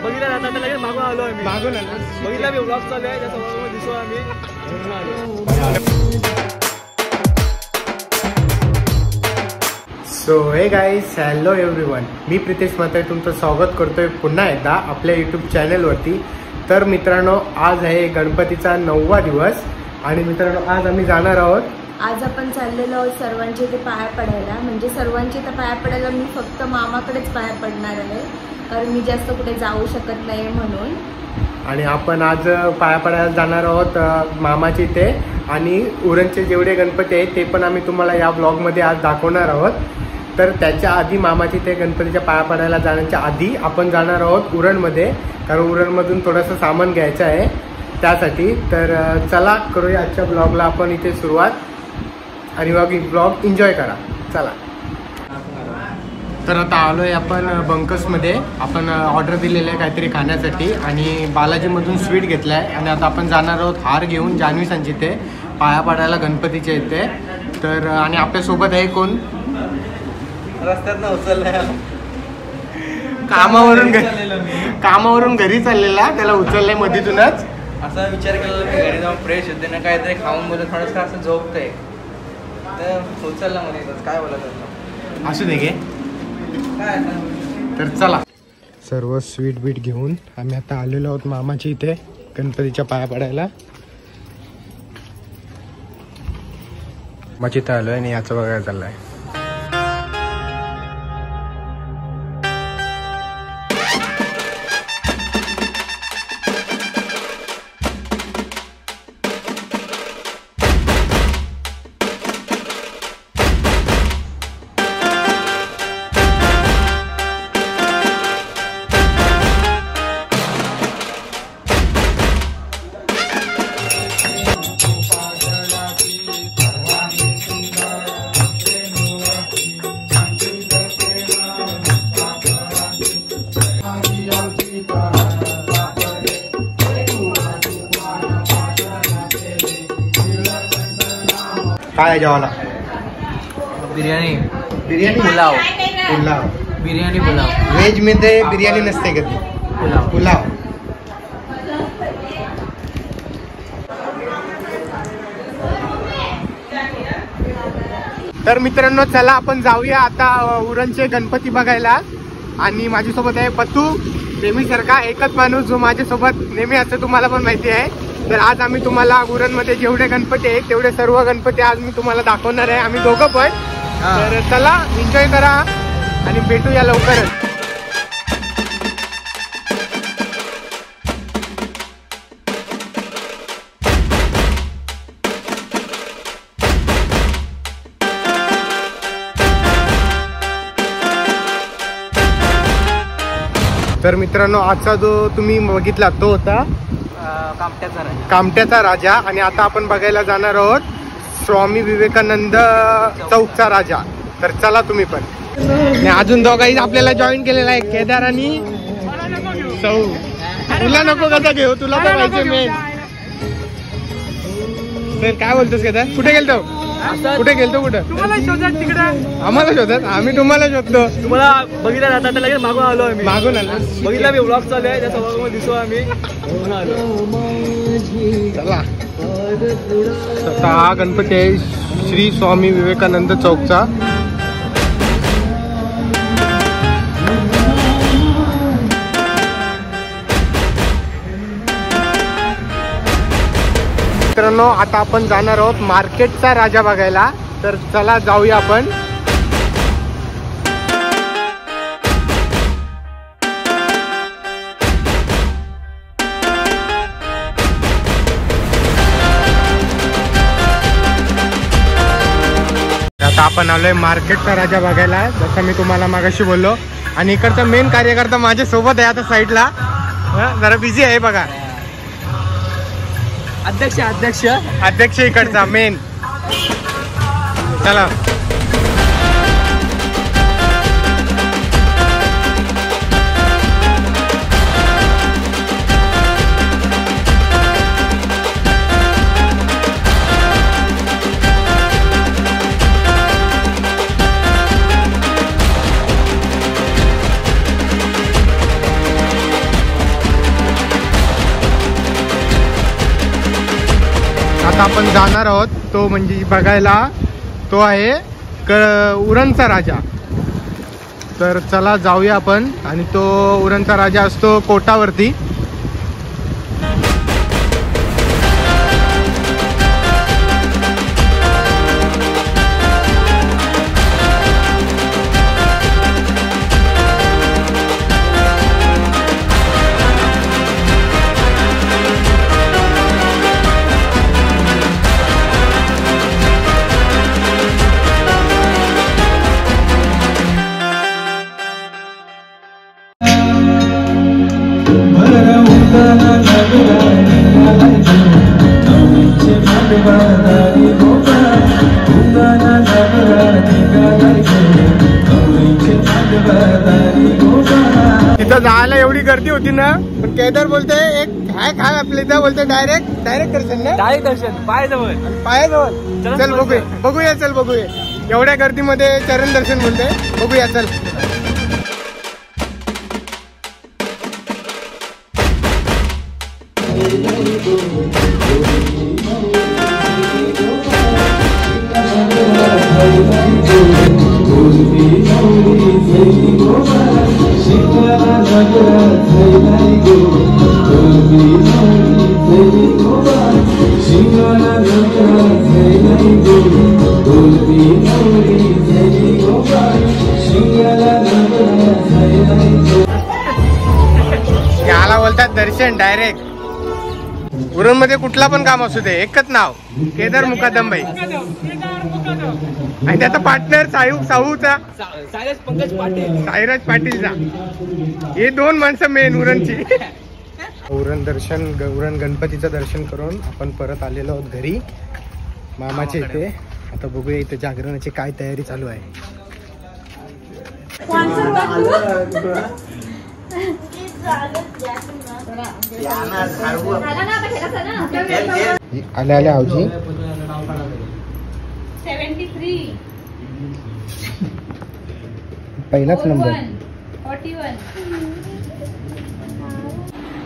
बघितला जाता तर लगेच मागून आलो आम्ही. मागून आलो. बघितला मी ब्लॉग चालू आहे त्यासमोर दिसतो आम्ही म्हणून आलो. सो हे गाईज, हॅलो एव्हरीवन. मी प्रितेश म्हात्रे तुमचं स्वागत करतोय पुन्हा एकदा आपल्या यूट्यूब चॅनलवरती. तर मित्रांनो, आज आहे गणपतीचा 9वा दिवस आणि मित्रांनो आज आम्ही जाणार आहोत. आज आपण चाललेलो आहोत सर्वांचे ते पाया पडायला. म्हणजे सर्वांचे तर पाया पडायला मी फक्त मामाकडेच पाया पडणार आहे, कारण मी जास्त कुठे जाऊ शकत नाही म्हणून. आणि आपण आज पाया पडायला जाणार आहोत मामाची इथे. आणि उरणचे जेवढे गणपती आहेत ते पण आम्ही तुम्हाला या ब्लॉगमध्ये आज दाखवणार आहोत. तर त्याच्या आधी मामाची ते गणपतीच्या पाया पडायला जाण्याच्या आधी आपण जाणार आहोत उरणमध्ये, कारण उरणमधून थोडंसं सामान घ्यायचं आहे त्यासाठी. तर चला करूया आजच्या ब्लॉगला आपण इथे सुरुवात आणि ब्लॉग एन्जॉय करा. चला. तर आता आलोय आपण बंकसमध्ये. आपण ऑर्डर दिलेलं आहे काहीतरी खाण्यासाठी आणि बालाजीमधून स्वीट घेतलं आहे. आणि आता आपण जाणार आहोत हार घेऊन जान्हवी सांची ते पाया पडायला गणपतीच्या इथे. तर आणि आपल्यासोबत आहे कोण? रस्त्यात उचललाय, कामावरून घरी चाललेला, त्याला उचललंय मधीतूनच. असा विचार केला मी घरी जाऊन फ्रेश होते ना, काहीतरी खाऊन बोलत थोडंसं असं झोपतंय तर उचलला मध्ये. काय बोलत असू दे घे. काय तर चला. सर्व स्वीट बीट घेऊन आम्ही आता आलेलो आहोत मामाची इथे गणपतीच्या पाया पडायला. मामाची इथं आलोय आणि याचं बघायला चाललंय. काय जेवायला? बिर्याणी पुलाव. बिर्याणी पुलाव. व्हेज मध्ये बिर्याणी नसते कधी. पुलाव. तर मित्रांनो चला आपण जाऊया आता उरणचे गणपती बघायला. आणि माझ्यासोबत आहे पतू, नेहमीसारखा एकच माणूस जो माझ्यासोबत नेहमी असं तुम्हाला पण माहिती आहे. तर आज आम्ही तुम्हाला उरणमध्ये जेवढे गणपती आहेत तेवढे सर्व गणपती आज मी तुम्हाला दाखवणार आहे, आम्ही दोघं पण. तर चला एन्जॉय करा आणि भेटूया लवकरच. तर मित्रांनो आजचा जो तुम्ही बघितला तो होता कामट्याचा राजा. आणि आता आपण बघायला जाणार आहोत स्वामी विवेकानंद चौकचा राजा. तर चला तुम्ही पण. आणि अजून दोघाही आपल्याला जॉईन केलेला आहे, केदार आणि सौ. तुला नको कसा घेऊ, तुला तर पाहिजे मेन. तर काय बोलतोस केदार? कुठे गेलतो? कुठं आम्हाला शोधत? आम्ही तुम्हाला शोधतो. तुम्हाला बघितला जाता तर लगेच मागून आलो आम्ही. मागून आलो. बघितला मी ब्लॉग चालू आहे त्यासमोर दिसतो आम्ही म्हणून आलो. चला. आता हा गणपती आहे श्री स्वामी विवेकानंद चौकचा. मित्रांनो आता आपण जाणार आहोत मार्केटचा राजा बघायला. तर चला जाऊया आपण. आता आपण आलोय मार्केटचा राजा बघायला, जसं मी तुम्हाला मागाशी बोललो. आणि इकडचा मेन कार्यकर्ता माझ्या सोबत आहे आता साईडला, जरा बिझी आहे बघा. अध्यक्ष इकडचा मेन. चला. आता आपण जाणार आहोत तो म्हणजे बघायला, तो आहे उरणचा राजा. तर चला जाऊया आपण. आणि तो उरणचा राजा असतो कोटावरती. तिथं जायला एवढी गर्दी होती ना, पण केदार बोलते एक हॅक हाय आपल्या इथं, बोलते डायरेक्ट दर्शन ना, डायरेक्ट दर्शन पायाजवळ. चल बघूया चल बघूया. एवढ्या गर्दीमध्ये चरण दर्शन बोलते, बघूया चल. याला बोलतात दर्शन डायरेक्ट. उरण मध्ये कुठला पण काम असू दे, एकच नाव केदार मुकादमबाई. आणि त्याचा पार्टनर साहूचा साईराज पाटीलचा. हे दोन माणसं मेन उरणची. उरण गणपतीचं दर्शन करून आपण परत आलेलो आहोत घरी मामाच्या इथे. आता बघूया इथे जागरणाची काय तयारी चालू आहे. आल्या आल्या आवजी 73 पहिलाच नंबर. 41.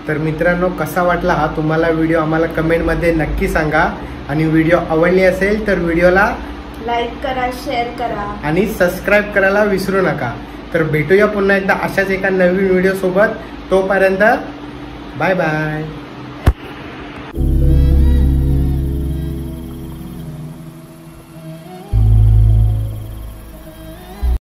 तर मित्रांनो, कसा वाटला हा तुम्हाला व्हिडिओ आम्हाला कमेंटमध्ये नक्की सांगा. आणि व्हिडिओ आवडली असेल तर व्हिडिओला लाईक करा, शेअर करा आणि सबस्क्राईब करायला विसरू नका. तर भेटूया पुन्हा एकदा अशाच एका नवीन व्हिडिओ सोबत. तोपर्यंत बाय बाय.